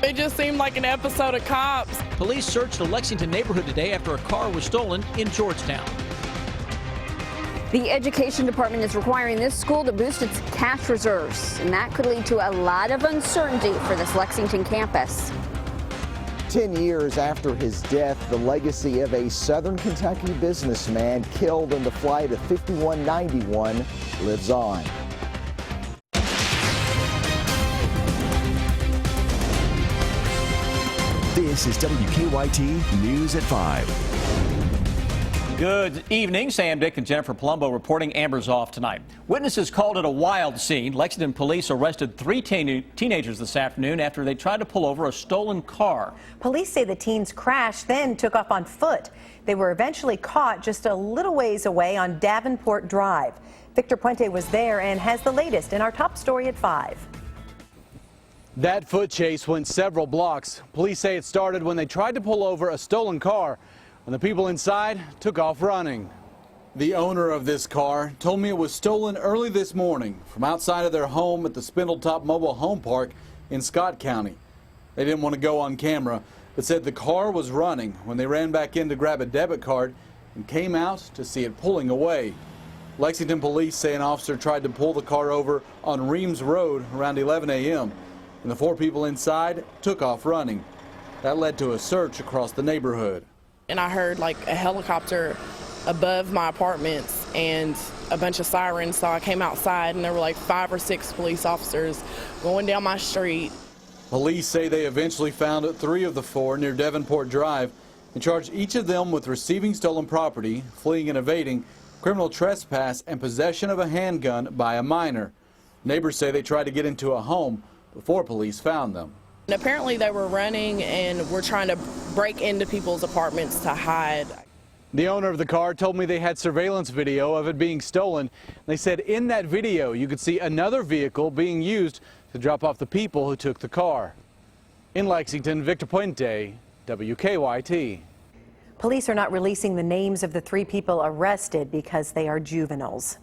It just seemed like an episode of Cops. Police searched the Lexington neighborhood today after a car was stolen in Georgetown. The education department is requiring this school to boost its cash reserves, and that could lead to a lot of uncertainty for this Lexington campus. 10 years after his death, the legacy of a Southern Kentucky businessman killed in the flight of 5191 lives on. This is WKYT News at 5. Good evening. Sam, Dick, and Jennifer Palumbo reporting Amber's off tonight. Witnesses called it a wild scene. Lexington police arrested 3 teenagers this afternoon after they tried to pull over a stolen car. Police say the teens crashed, then took off on foot. They were eventually caught just a little ways away on Davenport Drive. Victor Puente was there and has the latest in our top story at 5. That foot chase went several blocks. Police say it started when they tried to pull over a stolen car, when the people inside took off running. The owner of this car told me it was stolen early this morning from outside of their home at the Spindletop Mobile Home Park in Scott County. They didn't want to go on camera, but said the car was running when they ran back in to grab a debit card and came out to see it pulling away. Lexington police say an officer tried to pull the car over on Reams Road around 11 a.m. and the 4 people inside took off running. That led to a search across the neighborhood. And I heard like a helicopter above my apartments and a bunch of sirens, so I came outside and there were like 5 or 6 police officers going down my street. Police say they eventually found 3 of the 4 near Davenport Drive and charged each of them with receiving stolen property, fleeing and evading, criminal trespass, and possession of a handgun by a minor. Neighbors say they tried to get into a home before police found them. And apparently they were running and were trying to break into people's apartments to hide. The owner of the car told me they had surveillance video of it being stolen. They said in that video you could see another vehicle being used to drop off the people who took the car. In Lexington, Victor Puente, WKYT. Police are not releasing the names of the 3 people arrested because they are juveniles.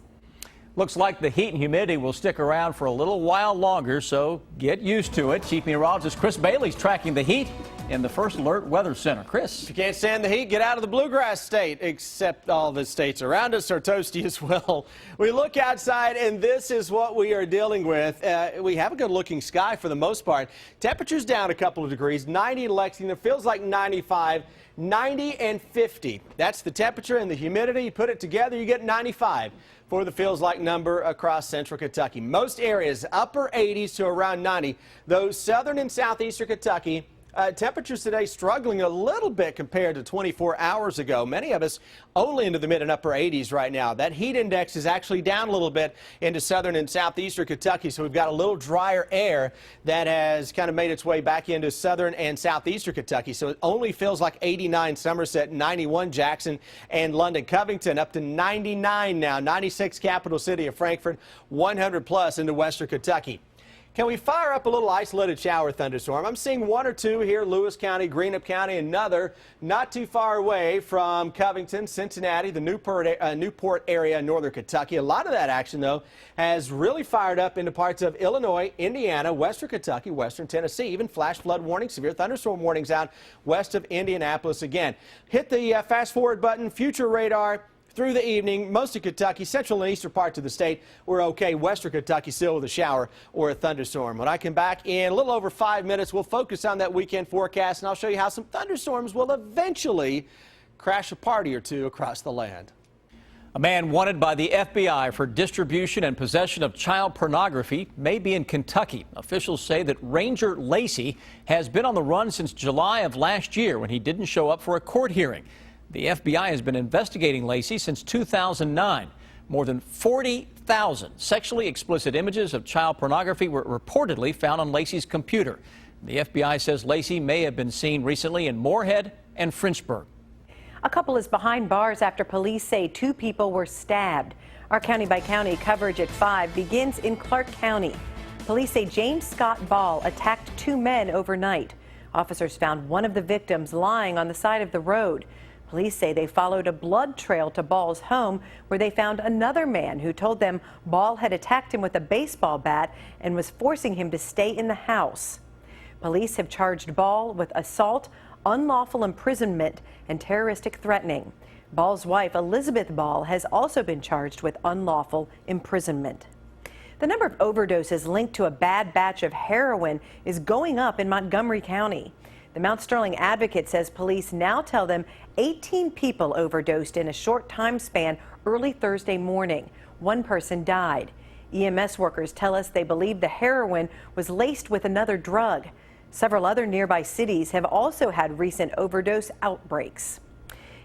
Looks like the heat and humidity will stick around for a little while longer, so get used to it. Chief Meteorologist Chris Bailey's tracking the heat in the First Alert Weather Center. Chris. If you can't stand the heat, get out of the bluegrass state, except all the states around us are toasty as well. We look outside, and this is what we are dealing with. We have a good-looking sky for the most part. Temperatures down a couple of degrees. 90 in Lexington. Feels like 95. 90 and 50. That's the temperature and the humidity. You put it together, you get 95 for the feels like number across central Kentucky. Most areas upper 80s to around 90. Those southern and southeastern Kentucky, temperatures today struggling a little bit compared to 24 hours ago. Many of us only into the mid and upper 80s right now. That heat index is actually down a little bit into southern and southeastern Kentucky, so we've got a little drier air that has kind of made its way back into southern and southeastern Kentucky. So it only feels like 89 Somerset, 91 Jackson and London. Covington up to 99 now, 96 capital city of Frankfort, 100 plus into western Kentucky. Can we fire up a little isolated shower thunderstorm? I'm seeing 1 or 2 here, Lewis County, Greenup County, another not too far away from Covington, Cincinnati, the Newport area in northern Kentucky. A lot of that action, though, has really fired up into parts of Illinois, Indiana, western Kentucky, western Tennessee, even flash flood warnings, severe thunderstorm warnings out west of Indianapolis again. Hit the fast forward button, future radar. Through the evening, most of Kentucky, central and eastern parts of the state, we're okay. Western Kentucky still with a shower or a thunderstorm. When I come back in a little over 5 minutes, we'll focus on that weekend forecast, and I'll show you how some thunderstorms will eventually crash a party or 2 across the land. A man wanted by the FBI for distribution and possession of child pornography may be in Kentucky. Officials say that Ranger Lacey has been on the run since July of last year when he didn't show up for a court hearing. The FBI has been investigating Lacey since 2009. More than 40,000 sexually explicit images of child pornography were reportedly found on Lacey's computer. The FBI says Lacey may have been seen recently in Moorhead and Frenchburg. A couple is behind bars after police say 2 people were stabbed. Our county-by-county coverage at 5 begins in Clark County. Police say James Scott Ball attacked 2 men overnight. Officers found one of the victims lying on the side of the road. Police say they followed a blood trail to Ball's home, where they found another man who told them Ball had attacked him with a baseball bat and was forcing him to stay in the house. Police have charged Ball with assault, unlawful imprisonment, and terroristic threatening. Ball's wife, Elizabeth Ball, has also been charged with unlawful imprisonment. The number of overdoses linked to a bad batch of heroin is going up in Montgomery County. The Mount Sterling Advocate says police now tell them 18 people overdosed in a short time span early Thursday morning. One person died. EMS workers tell us they believe the heroin was laced with another drug. Several other nearby cities have also had recent overdose outbreaks.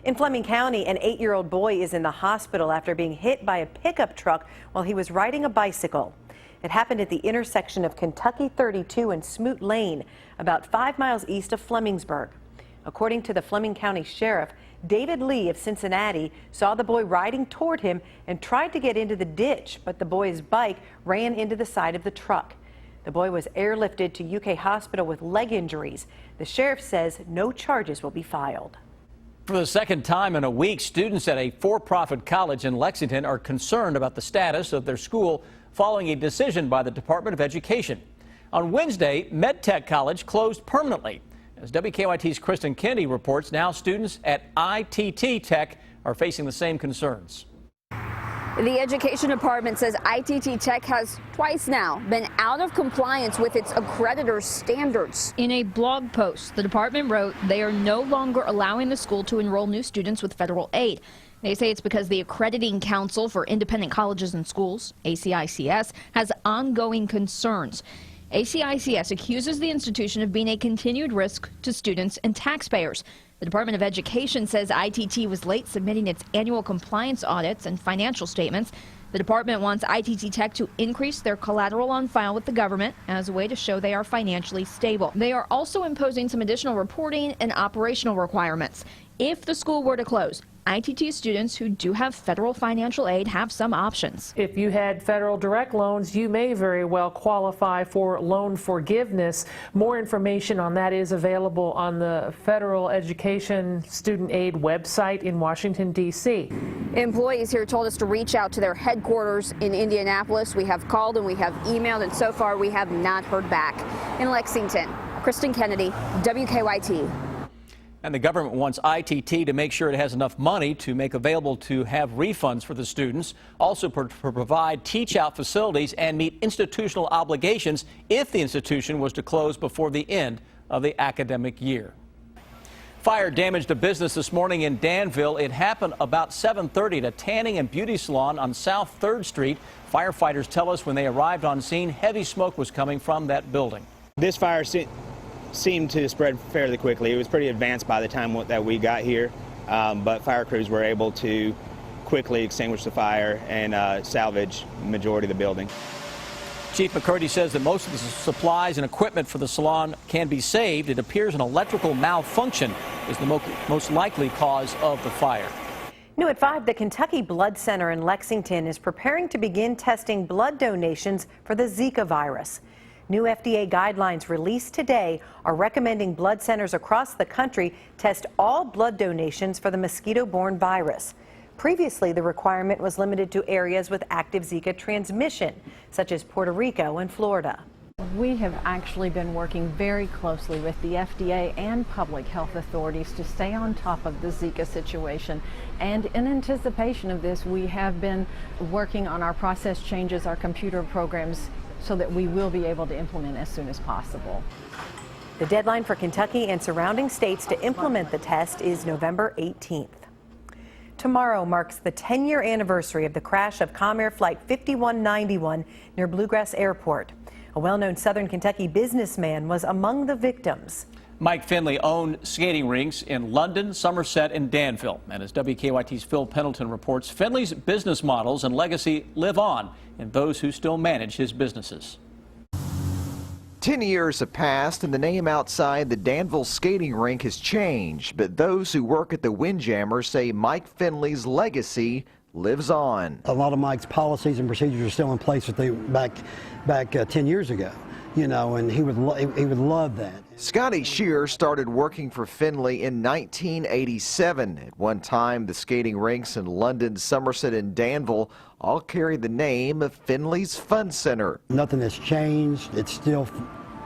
In Fleming County, an 8-year-old boy is in the hospital after being hit by a pickup truck while he was riding a bicycle. It happened at the intersection of Kentucky 32 and Smoot Lane, about 5 miles east of Flemingsburg. According to the Fleming County Sheriff, David Lee of Cincinnati saw the boy riding toward him and tried to get into the ditch, but the boy's bike ran into the side of the truck. The boy was airlifted to UK Hospital with leg injuries. The sheriff says no charges will be filed. For the second time in a week, students at a for-profit college in Lexington are concerned about the status of their school following a decision by the Department of Education. On Wednesday, MedTech College closed permanently. As WKYT's Kristen Kennedy reports, now students at ITT Tech are facing the same concerns. The Education Department says ITT Tech has twice now been out of compliance with its accreditor's standards. In a blog post, the department wrote they are no longer allowing the school to enroll new students with federal aid. They say it's because the Accrediting Council for Independent Colleges and Schools, ACICS, has ongoing concerns. ACICS accuses the institution of being a continued risk to students and taxpayers. The Department of Education says ITT was late submitting its annual compliance audits and financial statements. The department wants ITT Tech to increase their collateral on file with the government as a way to show they are financially stable. They are also imposing some additional reporting and operational requirements. If the school were to close, ITT students who do have federal financial aid have some options. If you had federal direct loans, you may very well qualify for loan forgiveness. More information on that is available on the Federal Education Student Aid website in Washington, D.C. Employees here told us to reach out to their headquarters in Indianapolis. We have called and we have emailed, and so far we have not heard back. In Lexington, Kristen Kennedy, WKYT. And the government wants ITT to make sure it has enough money to make available to have refunds for the students, also provide teach-out facilities and meet institutional obligations if the institution was to close before the end of the academic year. Fire damaged a business this morning in Danville. It happened about 7:30 at a tanning and beauty salon on South 3rd Street. Firefighters tell us when they arrived on scene, heavy smoke was coming from that building. This fire seemed to spread fairly quickly. It was pretty advanced by the time that we got here, but fire crews were able to quickly extinguish the fire and salvage the majority of the building. Chief McCurdy says that most of the supplies and equipment for the salon can be saved. It appears an electrical malfunction is the most likely cause of the fire. New at 5, the Kentucky Blood Center in Lexington is preparing to begin testing blood donations for the Zika virus. New FDA guidelines released today are recommending blood centers across the country test all blood donations for the mosquito-borne virus. Previously, the requirement was limited to areas with active Zika transmission, such as Puerto Rico and Florida. We have actually been working very closely with the FDA and public health authorities to stay on top of the Zika situation. And in anticipation of this, we have been working on our process changes, our computer programs, so that we will be able to implement as soon as possible. The deadline for Kentucky and surrounding states to implement the test is November 18th. Tomorrow marks the 10-year anniversary of the crash of Comair Flight 5191 near Bluegrass Airport. A well-known Southern Kentucky businessman was among the victims. Mike Finley owned skating rinks in London, Somerset, and Danville. And as WKYT's Phil Pendleton reports, Finley's business models and legacy live on in those who still manage his businesses. 10 years have passed and the name outside the Danville skating rink has changed, but those who work at the Windjammer say Mike Finley's legacy lives on. A lot of Mike's policies and procedures are still in place that they back 10 years ago, you know, and he would love that. Scotty Shear started working for Finley in 1987. At one time, the skating rinks in London, Somerset, and Danville all carry the name of Finley's Fun Center. Nothing has changed. It's still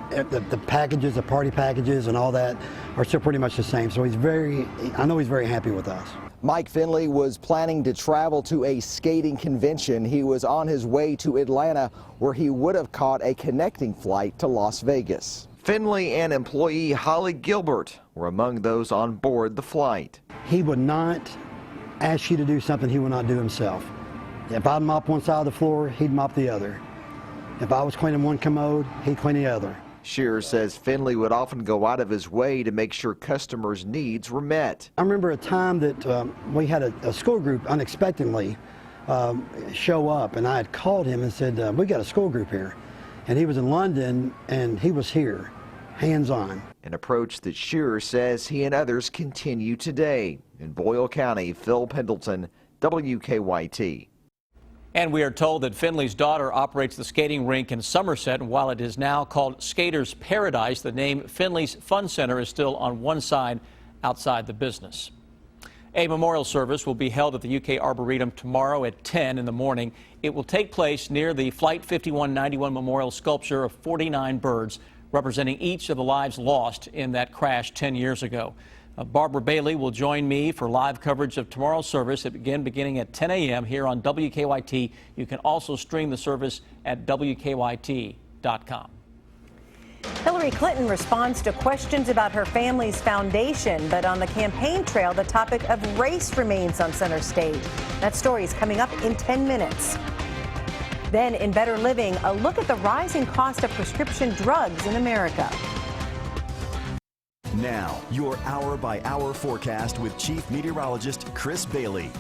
the packages, the party packages and all that are still pretty much the same. So I know he's very happy with us. Mike Finley was planning to travel to a skating convention. He was on his way to Atlanta, where he would have caught a connecting flight to Las Vegas. Finley and employee Holly Gilbert were among those on board the flight. He would not ask you to do something he would not do himself. If I'd mop one side of the floor, he'd mop the other. If I was cleaning one commode, he'd clean the other. Shearer says Finley would often go out of his way to make sure customers' needs were met. I remember a time that we had a school group unexpectedly show up, and I had called him and said, we got a school group here. And he was in London, and he was here, hands-on. An approach that Shearer says he and others continue today. In Boyle County, Phil Pendleton, WKYT. And we are told that Finley's daughter operates the skating rink in Somerset, and while it is now called Skaters Paradise, the name Finley's Fun Center is still on one side outside the business. A memorial service will be held at the UK Arboretum tomorrow at 10 in the morning. It will take place near the Flight 5191 memorial sculpture of 49 birds, representing each of the lives lost in that crash 10 years ago. Barbara Bailey will join me for live coverage of tomorrow's service beginning at 10 a.m. here on WKYT. You can also stream the service at WKYT.com. Hillary Clinton responds to questions about her family's foundation, but on the campaign trail, the topic of race remains on center stage. That story is coming up in 10 minutes. Then in Better Living, a look at the rising cost of prescription drugs in America. Now, your hour-by-hour forecast with Chief Meteorologist Chris Bailey.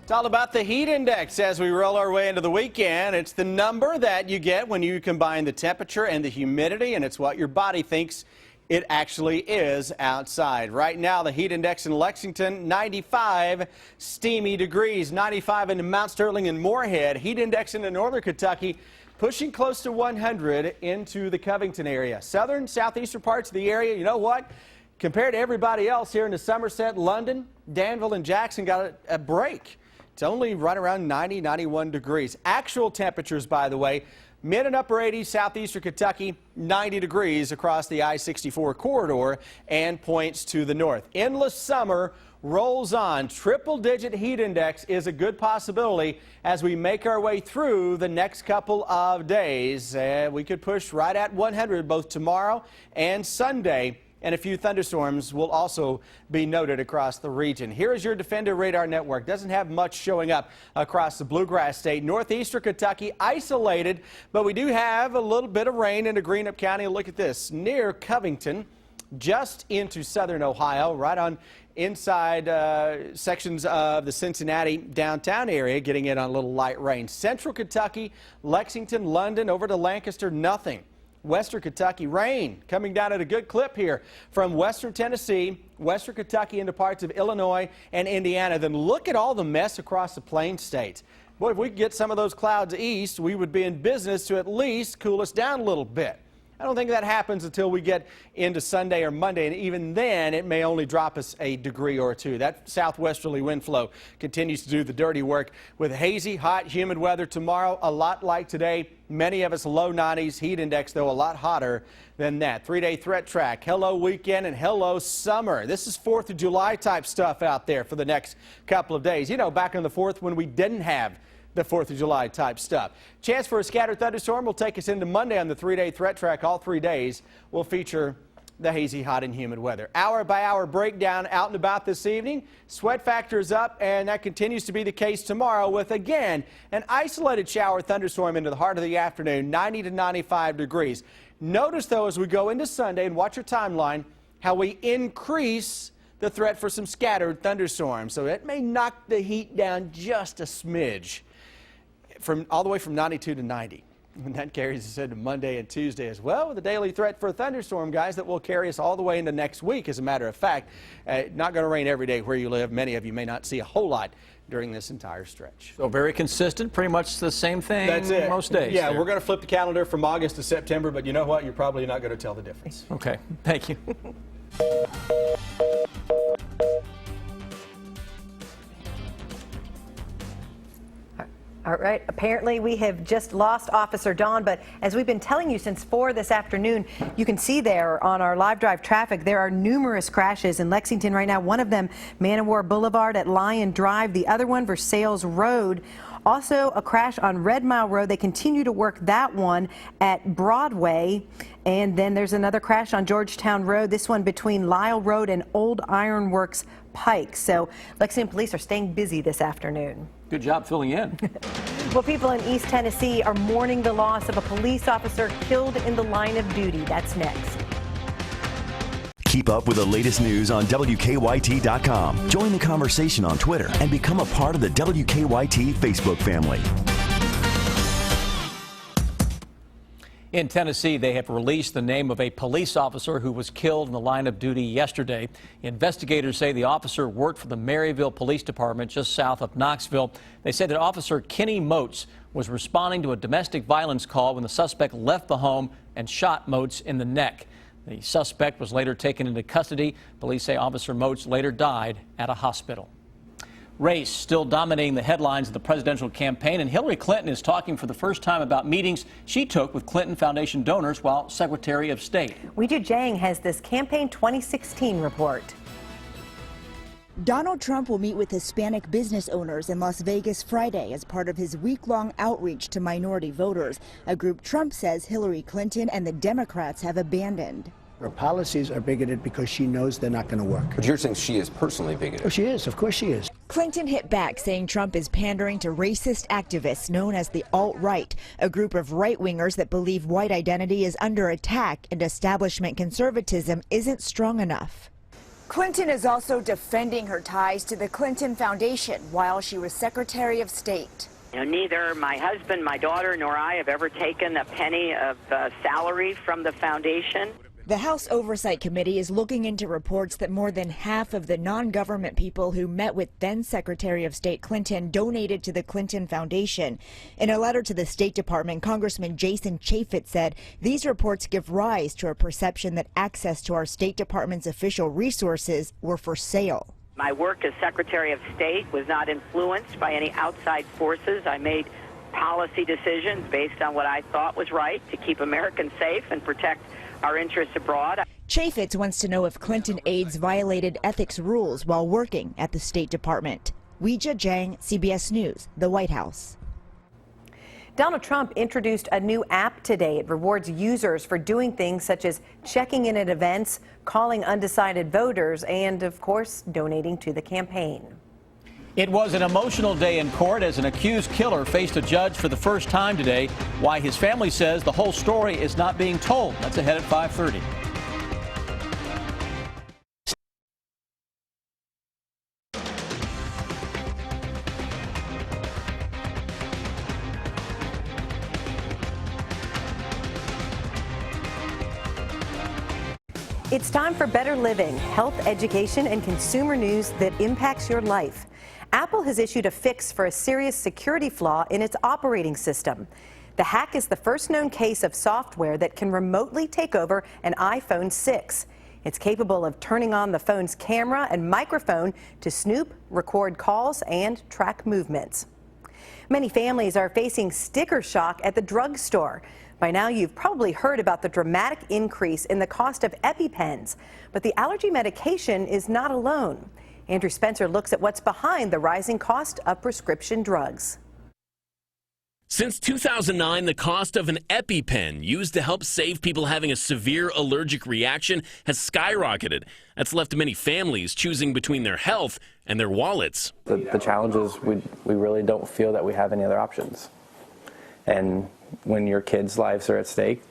It's all about the heat index as we roll our way into the weekend. It's the number that you get when you combine the temperature and the humidity, and it's what your body thinks it actually is outside. Right now, the heat index in Lexington, 95 steamy degrees, 95 in Mount Sterling and Moorhead. Heat index in northern Kentucky, pushing close to 100 into the Covington area. Southern, southeastern parts of the area, you know what? Compared to everybody else here in the Somerset, London, Danville, and Jackson got a break. It's only right around 90, 91 degrees. Actual temperatures, by the way, mid and upper 80s, southeastern Kentucky, 90 degrees across the I-64 corridor and points to the north. Endless summer rolls on. Triple-digit heat index is a good possibility as we make our way through the next couple of days. We could push right at 100 both tomorrow and Sunday, and a few thunderstorms will also be noted across the region. Here is your Defender Radar Network. Doesn't have much showing up across the Bluegrass State. Northeastern Kentucky isolated, but we do have a little bit of rain into Greenup County. Look at this, near Covington, just into southern Ohio, right on inside sections of the Cincinnati downtown area, getting in on a little light rain. Central Kentucky, Lexington, London, over to Lancaster, nothing. Western Kentucky, rain coming down at a good clip here from western Tennessee, western Kentucky into parts of Illinois and Indiana. Then look at all the mess across the Plains states. Boy, if we could get some of those clouds east, we would be in business to at least cool us down a little bit. I don't think that happens until we get into Sunday or Monday, and even then it may only drop us a degree or two. That southwesterly wind flow continues to do the dirty work with hazy, hot, humid weather tomorrow, a lot like today. Many of us low 90s, heat index though a lot hotter than that. 3-day threat track, hello weekend and hello summer. This is 4th of July type stuff out there for the next couple of days. You know, back on the 4th when we didn't have the 4th of July type stuff. Chance for a scattered thunderstorm will take us into Monday on the 3-day threat track. All 3 days will feature the hazy, hot, and humid weather. Hour by hour breakdown out and about this evening. Sweat factor is up, and that continues to be the case tomorrow with, again, an isolated shower thunderstorm into the heart of the afternoon, 90 to 95 degrees. Notice, though, as we go into Sunday and watch your timeline, how we increase the threat for some scattered thunderstorms. So it may knock the heat down just a smidge, all the way from 92 to 90. And that carries us into Monday and Tuesday as well, with a daily threat for a thunderstorm, guys, that will carry us all the way into next week. As a matter of fact, not going to rain every day where you live. Many of you may not see a whole lot during this entire stretch. So very consistent, pretty much the same thing. That's it. Most days. Yeah, we're going to flip the calendar from August to September, but you know what? You're probably not going to tell the difference. Okay, thank you. All right, apparently we have just lost Officer Dawn, but as we've been telling you since 4 this afternoon, you can see there on our live drive traffic, there are numerous crashes in Lexington right now. One of them, Man o' War Boulevard at Lion Drive, the other one, Versailles Road. Also a crash on Red Mile Road. They continue to work that one at Broadway. And then there's another crash on Georgetown Road, this one between Lyle Road and Old Ironworks Pike. So Lexington police are staying busy this afternoon. Good job filling in. Well, people in East Tennessee are mourning the loss of a police officer killed in the line of duty. That's next. Keep up with the latest news on WKYT.com. Join the conversation on Twitter and become a part of the WKYT Facebook family. In Tennessee, they have released the name of a police officer who was killed in the line of duty yesterday. Investigators say the officer worked for the Maryville Police Department just south of Knoxville. They say that Officer Kenny Moats was responding to a domestic violence call when the suspect left the home and shot Moats in the neck. The suspect was later taken into custody. Police say Officer Moats later died at a hospital. Race still dominating the headlines of the presidential campaign, and Hillary Clinton is talking for the first time about meetings she took with Clinton Foundation donors while Secretary of State. Weijia Jiang has this Campaign 2016 report. Donald Trump will meet with Hispanic business owners in Las Vegas Friday as part of his week-long outreach to minority voters, a group Trump says Hillary Clinton and the Democrats have abandoned. Her policies are bigoted because she knows they're not going to work. But you're saying she is personally bigoted? Oh, she is. Of course she is. Clinton hit back, saying Trump is pandering to racist activists known as the alt-right, a group of right-wingers that believe white identity is under attack and establishment conservatism isn't strong enough. Clinton is also defending her ties to the Clinton Foundation while she was Secretary of State. Neither my husband, my daughter, nor I have ever taken a penny of salary from the foundation. The House Oversight Committee is looking into reports that more than half of the non-government people who met with then Secretary of State Clinton donated to the Clinton Foundation. In a letter to the State Department, Congressman Jason Chaffetz said these reports give rise to a perception that access to our State Department's official resources were for sale. My work as Secretary of State was not influenced by any outside forces. I made policy decisions based on what I thought was right to keep Americans safe and protect our interests abroad. Chaffetz wants to know if Clinton aides violated ethics rules while working at the State Department. Weijia Jiang, CBS News, the White House. Donald Trump introduced a new app today. It rewards users for doing things such as checking in at events, calling undecided voters, and, of course, donating to the campaign. It was an emotional day in court as an accused killer faced a judge for the first time today. Why his family says the whole story is not being told. That's ahead at 5:30. It's time for better living, health, education, and consumer news that impacts your life. Apple has issued a fix for a serious security flaw in its operating system. The hack is the first known case of software that can remotely take over an iPhone 6. It's capable of turning on the phone's camera and microphone to snoop, record calls, and track movements. Many families are facing sticker shock at the drugstore. By now, you've probably heard about the dramatic increase in the cost of EpiPens, but the allergy medication is not alone. Andrew Spencer looks at what's behind the rising cost of prescription drugs. Since 2009, the cost of an EpiPen used to help save people having a severe allergic reaction has skyrocketed. That's left many families choosing between their health and their wallets. The challenge is we really don't feel that we have any other options. And when your kids' lives are at stake,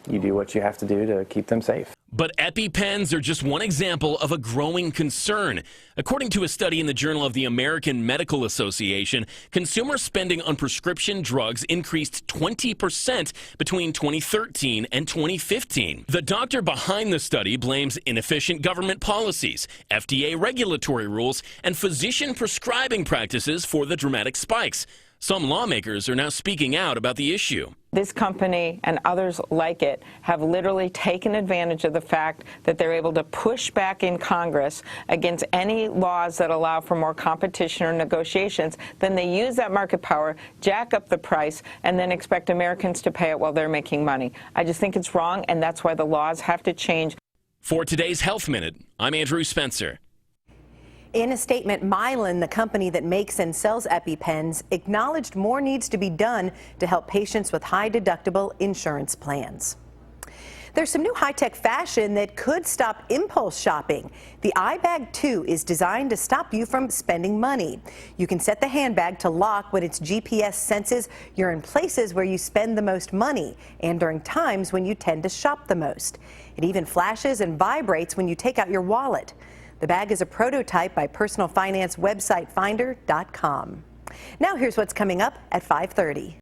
you do what you have to do to keep them safe. But EpiPens are just one example of a growing concern. According to a study in the Journal of the American Medical Association, consumer spending on prescription drugs increased 20% between 2013 and 2015. The doctor behind the study blames inefficient government policies, FDA regulatory rules, and physician prescribing practices for the dramatic spikes. Some lawmakers are now speaking out about the issue. This company and others like it have literally taken advantage of the fact that they're able to push back in Congress against any laws that allow for more competition or negotiations. Then they use that market power, jack up the price, and then expect Americans to pay it while they're making money. I just think it's wrong, and that's why the laws have to change. For today's Health Minute, I'm Andrew Spencer. In a statement, Mylan, the company that makes and sells EpiPens, acknowledged more needs to be done to help patients with high-deductible insurance plans. There's some new high-tech fashion that could stop impulse shopping. The iBag 2 is designed to stop you from spending money. You can set the handbag to lock when its GPS senses you're in places where you spend the most money and during times when you tend to shop the most. It even flashes and vibrates when you take out your wallet. The bag is a prototype by personal finance website Finder.com. Now here's what's coming up at 5:30.